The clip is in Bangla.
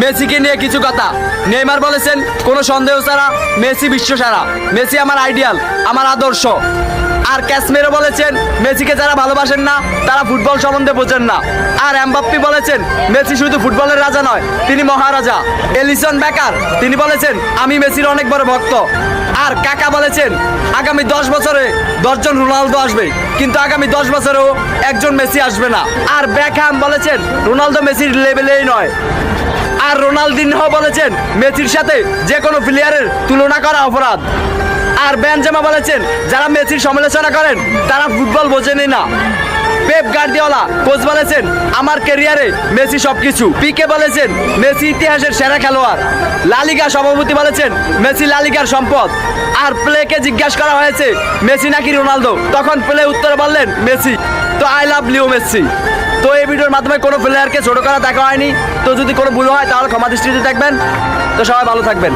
মেসিকে নিয়ে কিছু কথা। নেইমার বলেছেন কোনো সন্দেহ ছাড়া মেসি বিশ্ব সেরা, মেসি আমার আইডিয়াল, আমার আদর্শ। আর ক্যাসমেরো বলেছেন মেসিকে যারা ভালোবাসেন না তারা ফুটবল সম্বন্ধে বোঝেন না। আর এমবাপ্পে বলেছেন মেসি শুধু ফুটবলের রাজা নয়, তিনি মহারাজা। এলিসন বেকার তিনি বলেছেন আমি মেসির অনেক বড় ভক্ত। আর কাকা বলেছেন আগামী 10 বছরে 10 জন রোনালদো আসবে, কিন্তু আগামী 10 বছরেও একজন মেসি আসবে না। আর বেকহ্যাম বলেছেন রোনালদো মেসির লেভেলেই নয়। আর রোনালদিনহো বলেছেন মেসির সাথে যে কোনো প্লেয়ারের তুলনা করা অপরাধ। আর বেনজেমা বলেছেন যারা মেসির সমালোচনা করেন তারা ফুটবল বোঝেনই না। পেপ গার্দিওলা কোচ বলেছেন আমার ক্যারিয়ারে মেসি সবকিছু। পিকে বলেছেন মেসি ইতিহাসের সেরা খেলোয়াড়। লা লিগা সভাপতি বলেছেন মেসি লা লিগার সম্পদ। আর প্লেকে জিজ্ঞাসা করা হয়েছে মেসি নাকি রোনালদো, তখন প্লে উত্তরে বললেন মেসি। তো আই লাভ লিও মেসি। তো এই ভিডিওর মাধ্যমে কোনো প্লেয়ারকে ছোট করা দেখা হয়নি। তো যদি কোনো ভুল হয় তাহলে ক্ষমা দৃষ্টিতে দেখবেন। তো সবাই ভালো থাকবেন।